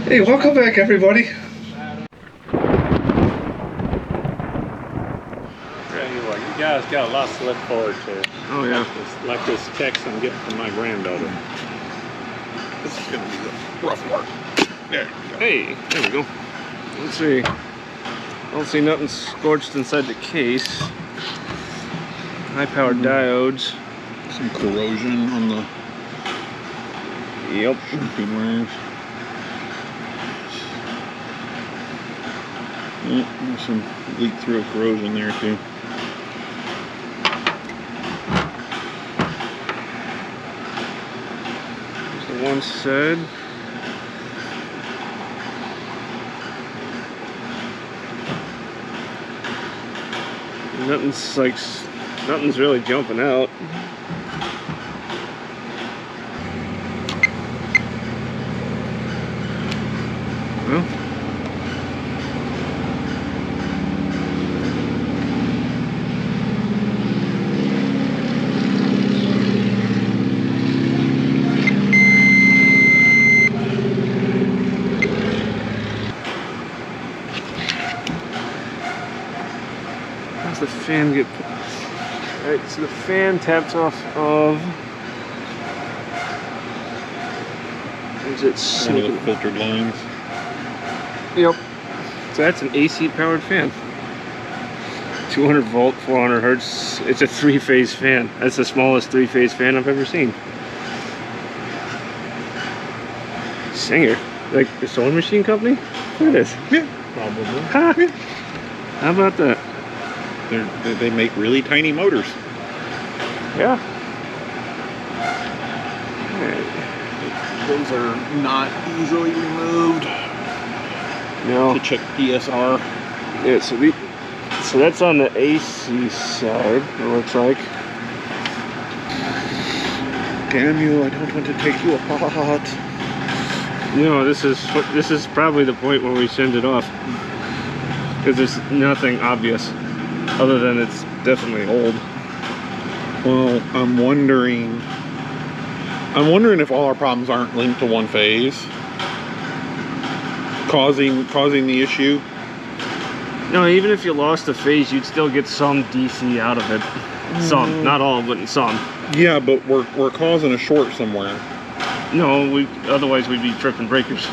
Hey, welcome back, everybody. You guys got a lot to look forward to. Oh yeah. Like this text I'm getting from my granddaughter. This is gonna be the rough part. There you go. Hey, there we go. Let's see. I don't see nothing scorched inside the case. High-powered diodes. Some corrosion on the shipping wires. Yeah, there's some leak-through corrosion there too. There's the one side. Nothing's really jumping out. Well, how's the fan get? Alright, so the fan taps off of. Is it One of the filtered lines. Yep. So that's an AC powered fan. 200 volt, 400 hertz. It's a 3-phase fan. That's the smallest 3-phase fan I've ever seen. Singer, like the sewing machine company. Look at this. Yeah, probably. Ha! How about that? They make really tiny motors. Yeah. Those are not easily removed. No. To check PSR. Yeah. So that's on the AC side. It looks like. Damn you! I don't want to take you apart. No, this is probably the point where we send it off, because there's nothing obvious other than it's definitely old. Well, I'm wondering if all our problems aren't linked to one phase, causing the issue. No, even if you lost a phase, you'd still get some DC out of it. Some, not all, but some. Yeah, but we're causing a short somewhere. No, otherwise we'd be tripping breakers.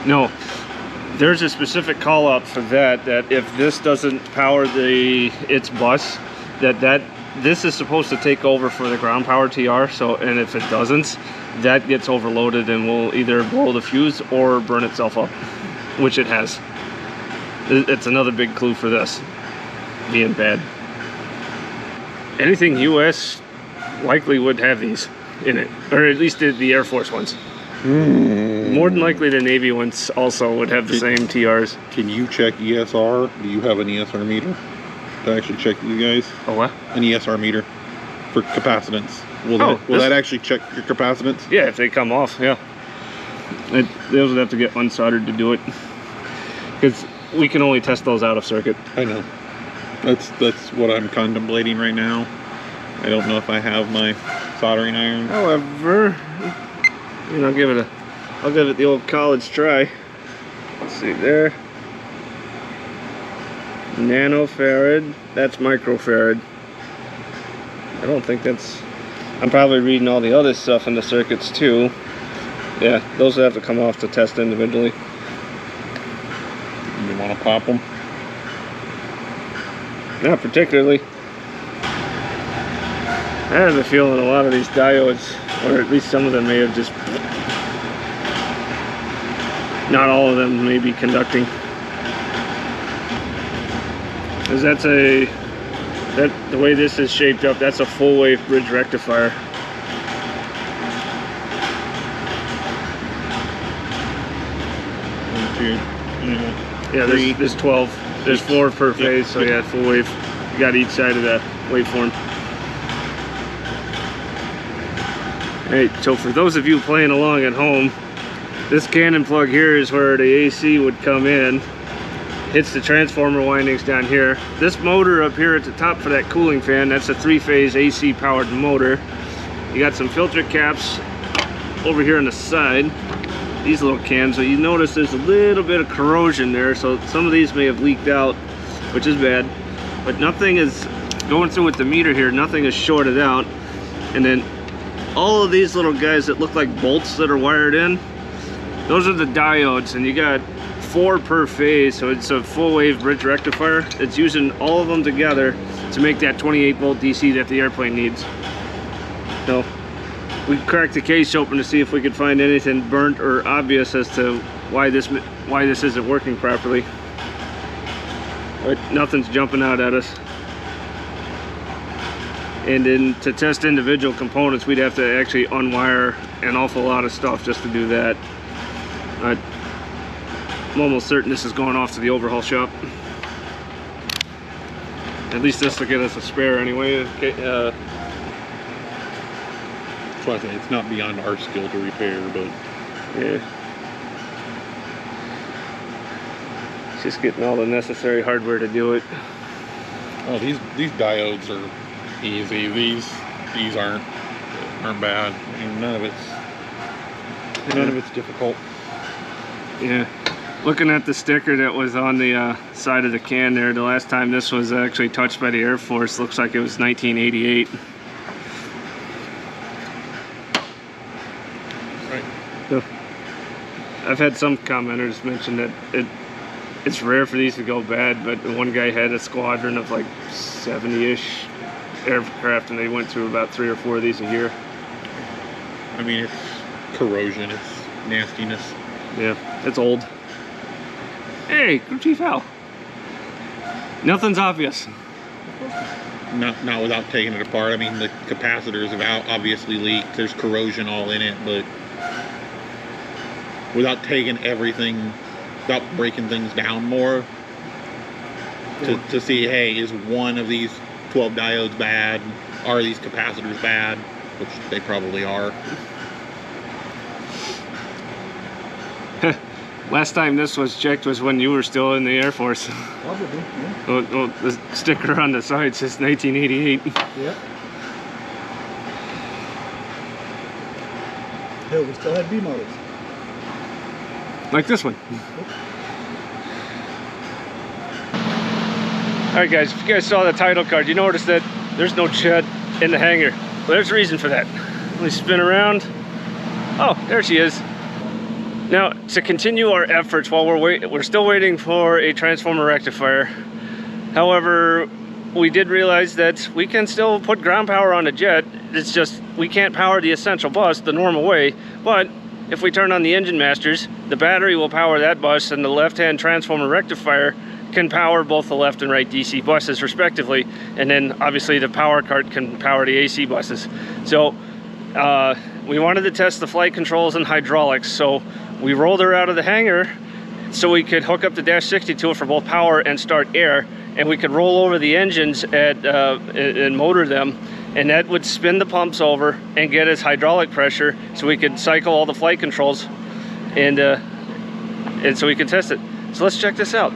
No. There's a specific call out for that if this doesn't power its bus, this is supposed to take over for the ground power TR. So, and if it doesn't, that gets overloaded and will either blow the fuse or burn itself up, which it has. It's another big clue for this being bad. Anything US likely would have these in it, or at least the Air Force ones. More than likely the Navy ones also would have the same TRs. Can you check ESR? Do you have an ESR meter to actually check you guys? Oh, what? An ESR meter for capacitance. Will that actually check your capacitance? Yeah, if they come off, yeah. Those would have to get unsoldered to do it, because we can only test those out of circuit. I know. That's what I'm contemplating right now. I don't know if I have my soldering iron. However, I'll give it the old college try. Let's see there. Nanofarad. That's microfarad. I don't think that's. I'm probably reading all the other stuff in the circuits too. Yeah, those would have to come off to test individually. You want to pop them? Not particularly. I have a feeling a lot of these diodes, or at least some of them, may have just. Not all of them may be conducting. Because the way this is shaped up, that's a full wave bridge rectifier. Yeah, there's 12. There's 4 per phase, so yeah, full wave. You got each side of that waveform. Alright, so for those of you playing along at home, this cannon plug here is where the AC would come in. Hits the transformer windings down here. This motor up here at the top for that cooling fan, that's a 3-phase AC powered motor. You got some filter caps over here on the side, these little cans, so you notice there's a little bit of corrosion there, so some of these may have leaked out, which is bad, but nothing is going through with the meter here, nothing is shorted out. And then all of these little guys that look like bolts that are wired in, those are the diodes, and you got 4 per phase, so it's a full wave bridge rectifier. It's using all of them together to make that 28 volt DC that the airplane needs. So we cracked the case open to see if we could find anything burnt or obvious as to why this isn't working properly, but nothing's jumping out at us. And then to test individual components, we'd have to actually unwire an awful lot of stuff just to do that. I'm almost certain this is going off to the overhaul shop. At least this will get us a spare anyway. Okay, That's why I say it's not beyond our skill to repair, but yeah. It's just getting all the necessary hardware to do it. oh, these diodes are easy. These aren't bad. I mean, none of it's difficult. Yeah. Looking at the sticker that was on the side of the can there, the last time this was actually touched by the Air Force looks like it was 1988. Right. So, I've had some commenters mention that it's rare for these to go bad, but one guy had a squadron of like 70-ish aircraft, and they went through about 3 or 4 of these a year. I mean, it's corrosion, it's nastiness. Yeah, it's old. Hey, crew chief Al. Nothing's obvious. Not without taking it apart. I mean, the capacitors have obviously leaked. There's corrosion all in it, but without taking everything, without breaking things down more, to see, hey, is one of these 12 diodes bad? Are these capacitors bad? Which they probably are. Last time this was checked was when you were still in the Air Force. Probably, yeah. Well, the sticker on the side says 1988. Yeah. Hell, we still had B models. Like this one. Alright guys, if you guys saw the title card, you noticed that there's no Chet in the hangar. Well, there's a reason for that. Let me spin around. Oh, there she is. Now, to continue our efforts while we're still waiting for a transformer rectifier. However, we did realize that we can still put ground power on a jet. It's just we can't power the essential bus the normal way. But if we turn on the engine masters, the battery will power that bus, and the left-hand transformer rectifier can power both the left and right DC buses respectively. And then obviously the power cart can power the AC buses. So we wanted to test the flight controls and hydraulics. So we rolled her out of the hangar so we could hook up the Dash 60 to it for both power and start air, and we could roll over the engines and motor them, and that would spin the pumps over and get us hydraulic pressure so we could cycle all the flight controls and so we could test it. So let's check this out.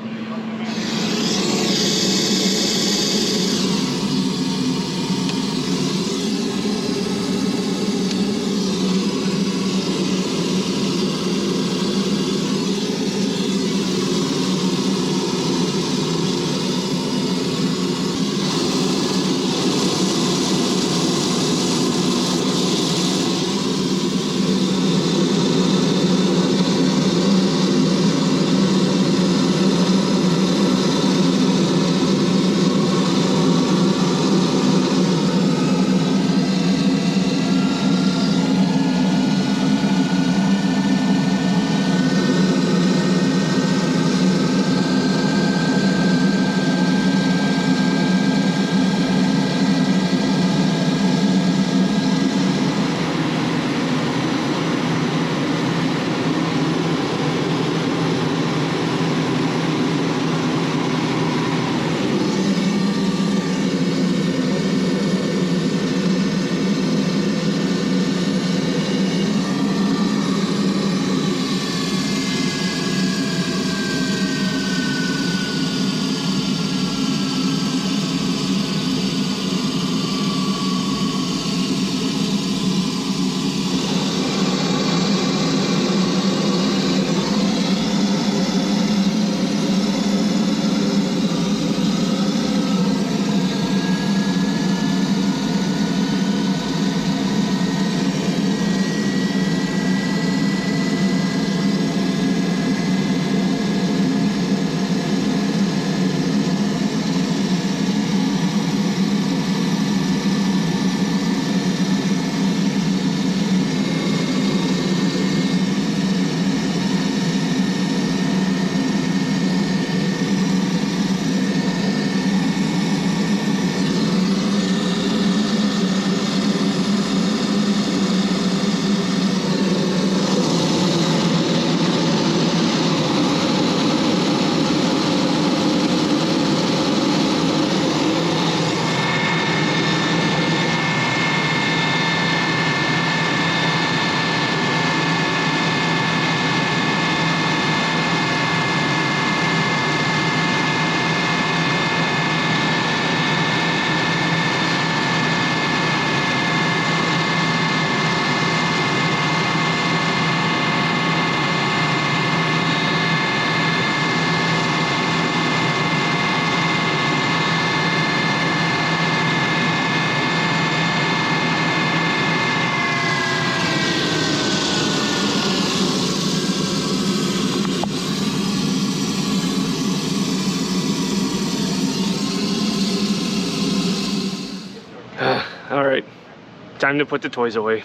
Time to put the toys away.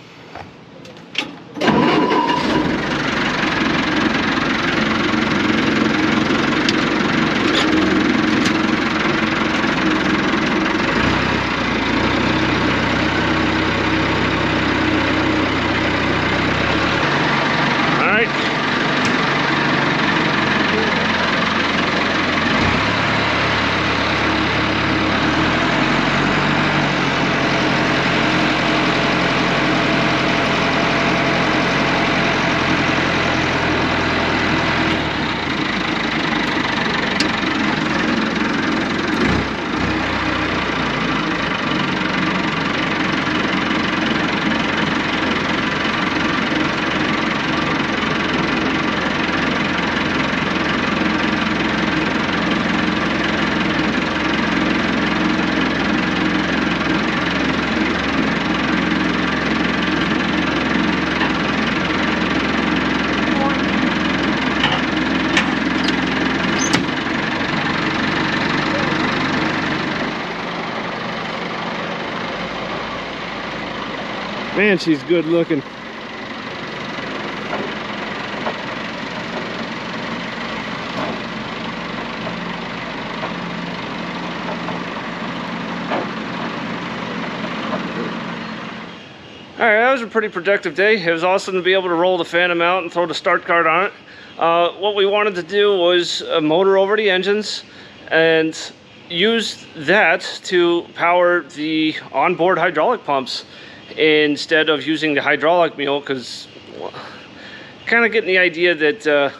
Man, she's good looking. Alright, that was a pretty productive day. It was awesome to be able to roll the Phantom out and throw the start card on it. What we wanted to do was motor over the engines and use that to power the onboard hydraulic pumps instead of using the hydraulic mule, because kind of getting the idea that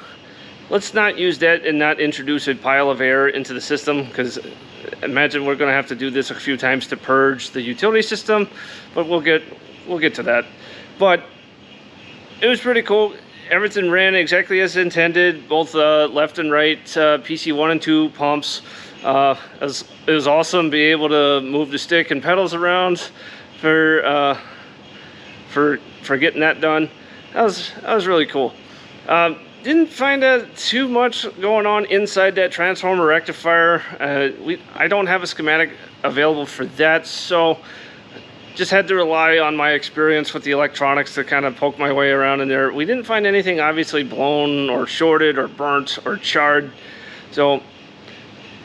let's not use that and not introduce a pile of air into the system, because imagine we're going to have to do this a few times to purge the utility system, but we'll get to that. But it was pretty cool. Everything ran exactly as intended, both left and right PC1 and 2 pumps. It was awesome to be able to move the stick and pedals around for getting that done. That was really cool. Didn't find too much going on inside that transformer rectifier. I don't have a schematic available for that, so just had to rely on my experience with the electronics to kind of poke my way around in there. We didn't find anything obviously blown or shorted or burnt or charred, so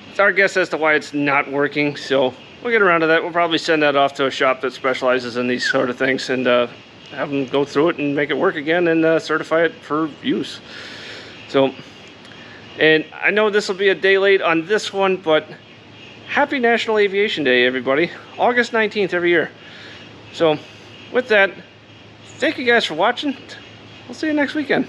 it's our guess as to why it's not working. So we'll get around to that. We'll probably send that off to a shop that specializes in these sort of things and have them go through it and make it work again and certify it for use. So, and I know this will be a day late on this one, but happy National Aviation Day, everybody. August 19th every year. So with that, thank you guys for watching. We'll see you next weekend.